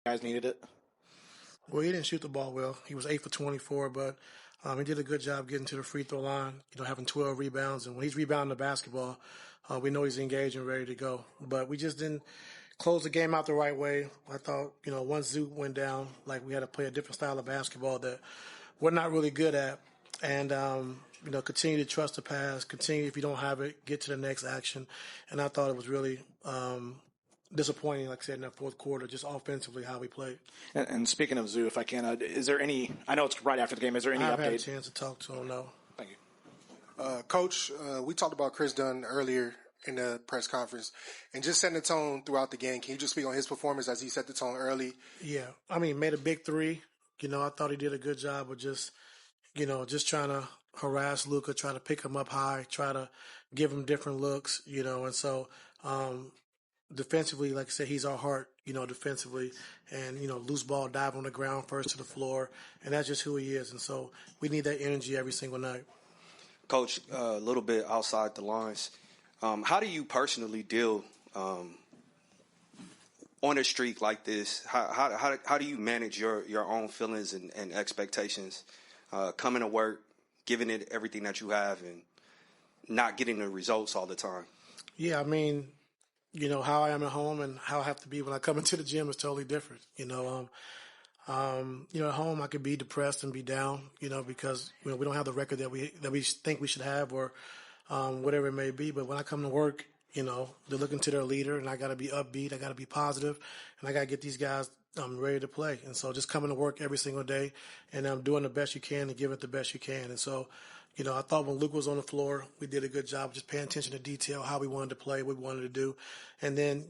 guys needed it? Well, he didn't shoot the ball well. He was 8 for 24, but he did a good job getting to the free throw line, having 12 rebounds. And when he's rebounding the basketball, we know he's engaged and ready to go. But we just didn't close the game out the right way. I thought, once Zook went down, like we had to play a different style of basketball that we're not really good at. And, continue to trust the pass, continue, if you don't have it, get to the next action. And I thought it was really disappointing, like I said, in that fourth quarter, just offensively how we played. And speaking of Zoo, if I can, is there any – I know it's right after the game. Is there any update? I haven't had a chance to talk to him, no. Thank you. Coach, we talked about Chris Dunn earlier in the press conference, and just setting the tone throughout the game. Can you just speak on his performance as he set the tone early? Yeah. Made a big three. I thought he did a good job of just trying to harass Luka, try to pick him up high, try to give him different looks, and so defensively, like I said, he's our heart, defensively, and, loose ball, dive on the ground first to the floor, and that's just who he is. And so we need that energy every single night. Coach, a little bit outside the lines, how do you personally deal on a streak like this? How do you manage your own feelings and expectations coming to work, giving it everything that you have, and not getting the results all the time? Yeah, how I am at home and how I have to be when I come into the gym is totally different. At home I could be depressed and be down, because we don't have the record that we think we should have, or whatever it may be. But when I come to work, they're looking to their leader, and I got to be upbeat, I got to be positive, and I got to get these guys ready to play. And so just coming to work every single day and doing the best you can and give it the best you can. And so, I thought when Luke was on the floor, we did a good job just paying attention to detail, how we wanted to play, what we wanted to do. And then,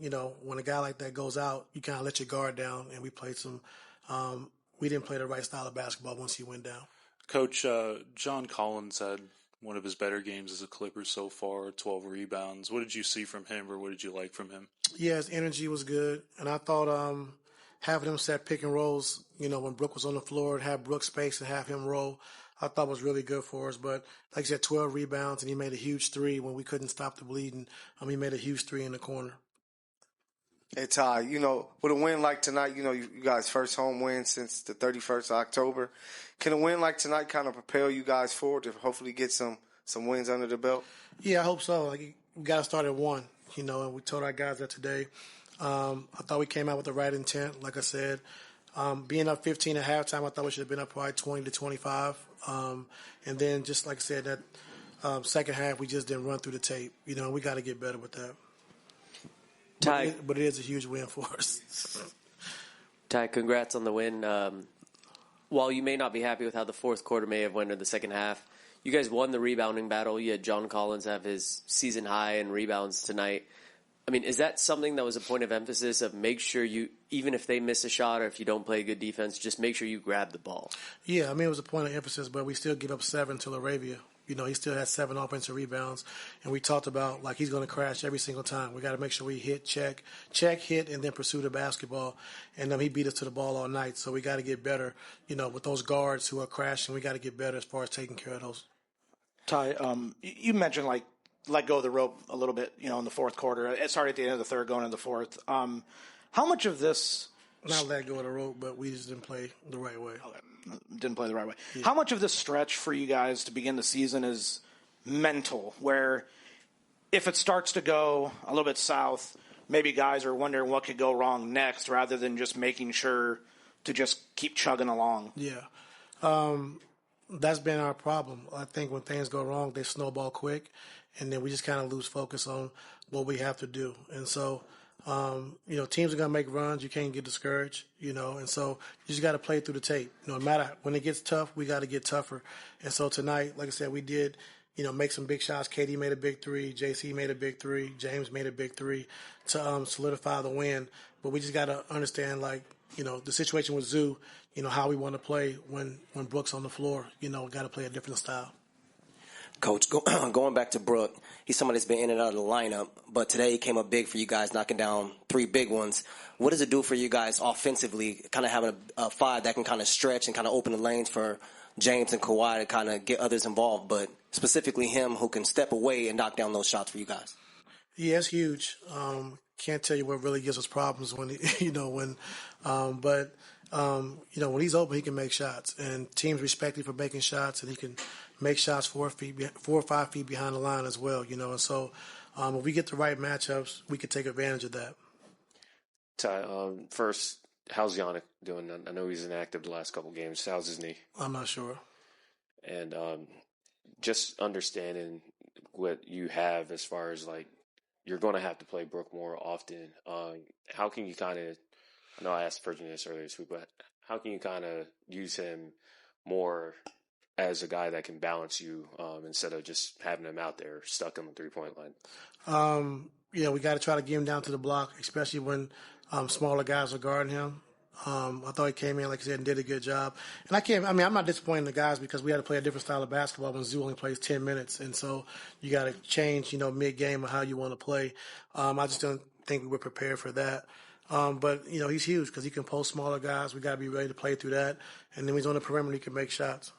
when a guy like that goes out, you kind of let your guard down, and we played we didn't play the right style of basketball once he went down. Coach, John Collins had one of his better games as a Clipper so far, 12 rebounds. What did you see from him, or what did you like from him? Yeah, his energy was good. And I thought having him set pick and rolls, when Brook was on the floor, and have Brook space and have him roll, I thought was really good for us. But like I said, 12 rebounds, and he made a huge three when we couldn't stop the bleeding. He made a huge three in the corner. Hey, Ty, with a win like tonight, you guys' first home win since the 31st of October. Can a win like tonight kind of propel you guys forward to hopefully get some wins under the belt? Yeah, I hope so. We got to start at 1, and we told our guys that today. I thought we came out with the right intent, like I said. Being up 15 at halftime, I thought we should have been up probably 20 to 25. And then, just like I said, that second half, we just didn't run through the tape. We got to get better with that. Ty, but it is a huge win for us. Ty, congrats on the win. While you may not be happy with how the fourth quarter may have went in the second half, you guys won the rebounding battle. You had John Collins have his season high in rebounds tonight. Is that something that was a point of emphasis of make sure you, even if they miss a shot or if you don't play good defense, just make sure you grab the ball? Yeah, it was a point of emphasis, but we still give up 7 to Laravia. He still has 7 offensive rebounds, and we talked about, he's going to crash every single time. We got to make sure we hit, check, hit, and then pursue the basketball. And he beat us to the ball all night, so we got to get better, with those guards who are crashing. We got to get better as far as taking care of those. Ty, you mentioned, let go of the rope a little bit, in the fourth quarter. It started at the end of the third, going into the fourth. How much of this... Not let go of the rope, but we just didn't play the right way. Okay. Didn't play the right way. Yeah. How much of this stretch for you guys to begin the season is mental, where if it starts to go a little bit south, maybe guys are wondering what could go wrong next rather than just making sure to just keep chugging along? Yeah. That's been our problem. I think when things go wrong, they snowball quick, and then we just kind of lose focus on what we have to do. And so, teams are going to make runs. You can't get discouraged, and so you just got to play through the tape. No matter when it gets tough, we got to get tougher. And so tonight, like I said, we did, make some big shots. KD made a big three. JC made a big three. James made a big three to solidify the win. But we just got to understand, the situation with Zoo, how we want to play when Brook's on the floor. Got to play a different style. Coach, going back to Brook, he's somebody that's been in and out of the lineup, but today he came up big for you guys, knocking down 3 big ones. What does it do for you guys offensively, kind of having a 5 that can kind of stretch and kind of open the lanes for James and Kawhi to kind of get others involved, but specifically him who can step away and knock down those shots for you guys? Yeah, it's huge. can't tell you what really gives us problems when when he's open, he can make shots, and teams respect him for making shots, and he can make shots 4 or 5 feet behind the line as well. And so if we get the right matchups, we could take advantage of that. Ty, first, how's Yannick doing? I know he's inactive the last couple games. How's his knee? I'm not sure. And just understanding what you have as far as like you're going to have to play Brook more often. How can you kind of? I know I asked Virginia this earlier this week, but how can you kind of use him more as a guy that can balance you instead of just having him out there stuck on the 3-point line? We got to try to get him down to the block, especially when smaller guys are guarding him. I thought he came in, like I said, and did a good job. And I'm not disappointed in the guys because we had to play a different style of basketball when Zoo only plays 10 minutes. And so you got to change, mid-game of how you want to play. I just don't think we were prepared for that. But he's huge because he can post smaller guys. We got to be ready to play through that. And then when he's on the perimeter, he can make shots.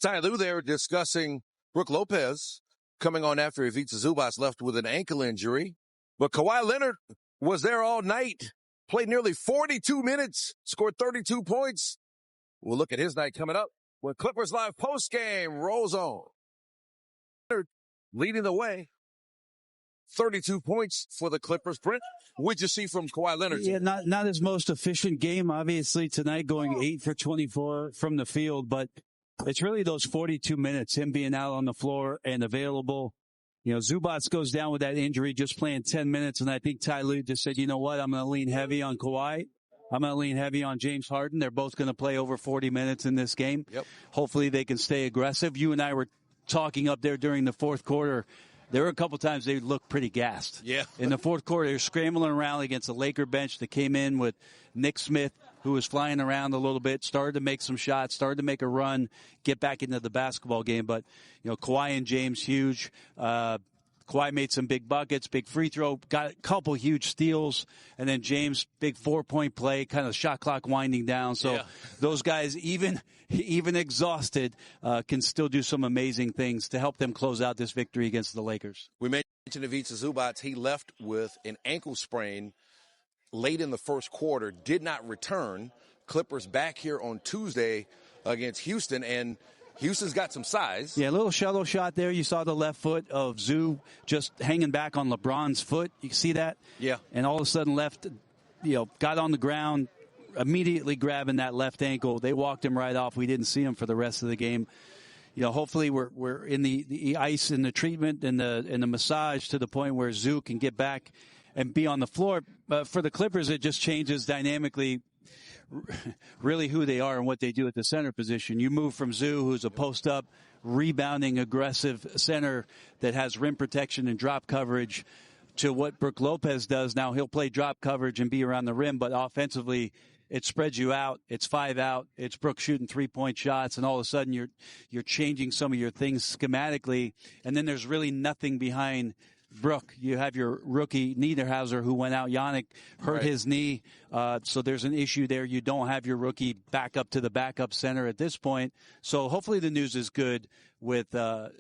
Ty Lue there discussing Brook Lopez coming on after Ivica Zubac left with an ankle injury. But Kawhi Leonard was there all night, played nearly 42 minutes, scored 32 points. We'll look at his night coming up when Clippers Live postgame rolls on. Leonard leading the way. 32 points for the Clippers. Brent, what'd you see from Kawhi Leonard? Yeah, not his most efficient game, obviously, tonight, going 8 for 24 from the field. But it's really those 42 minutes, him being out on the floor and available. Zubac goes down with that injury, just playing 10 minutes. And I think Ty Lue just said, you know what, I'm going to lean heavy on Kawhi. I'm going to lean heavy on James Harden. They're both going to play over 40 minutes in this game. Yep. Hopefully they can stay aggressive. You and I were talking up there during the fourth quarter. There were a couple times they looked pretty gassed. Yeah. In the fourth quarter, they're scrambling around against the Laker bench that came in with Nick Smith, who was flying around a little bit, started to make some shots, started to make a run, get back into the basketball game. But, Kawhi and James, huge. Kawhi made some big buckets, big free throw, got a couple huge steals, and then James, big 4-point play, kind of shot clock winding down. So those guys, even exhausted, can still do some amazing things to help them close out this victory against the Lakers. We mentioned Ivica Zubac. He left with an ankle sprain late in the first quarter, did not return. Clippers back here on Tuesday against Houston, and Houston's got some size. Yeah, a little shuttle shot there. You saw the left foot of Zoo just hanging back on LeBron's foot. You see that? Yeah. And all of a sudden got on the ground, immediately grabbing that left ankle. They walked him right off. We didn't see him for the rest of the game. Hopefully we're in the ice and the treatment and the massage to the point where Zoo can get back and be on the floor. But for the Clippers, it just changes dynamically really who they are and what they do at the center position. You move from Zoo, who's a post-up, rebounding, aggressive center that has rim protection and drop coverage, to what Brook Lopez does. Now he'll play drop coverage and be around the rim, but offensively it spreads you out. It's 5 out. It's Brook shooting 3-point shots, and all of a sudden you're changing some of your things schematically, and then there's really nothing behind Brook. You have your rookie Niederhauser who went out. Yannick hurt his knee, so there's an issue there. You don't have your rookie back up to the backup center at this point. So hopefully the news is good with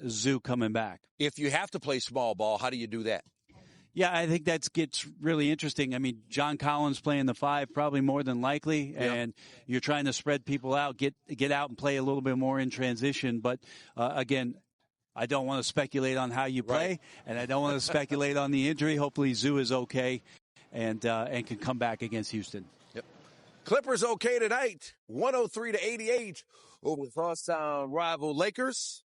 Zoo coming back. If you have to play small ball, how do you do that? Yeah, I think that gets really interesting. I mean, John Collins playing the 5 probably more than likely, and you're trying to spread people out, get out and play a little bit more in transition. But again, I don't want to speculate on how you play, and I don't want to speculate on the injury. Hopefully Zoo is okay and can come back against Houston. Yep. Clippers okay tonight, 103-88 over the crosstown rival Lakers.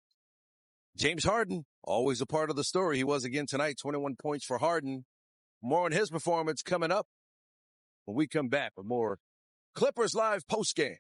James Harden, always a part of the story. He was again tonight, 21 points for Harden. More on his performance coming up when we come back with more Clippers Live postgame.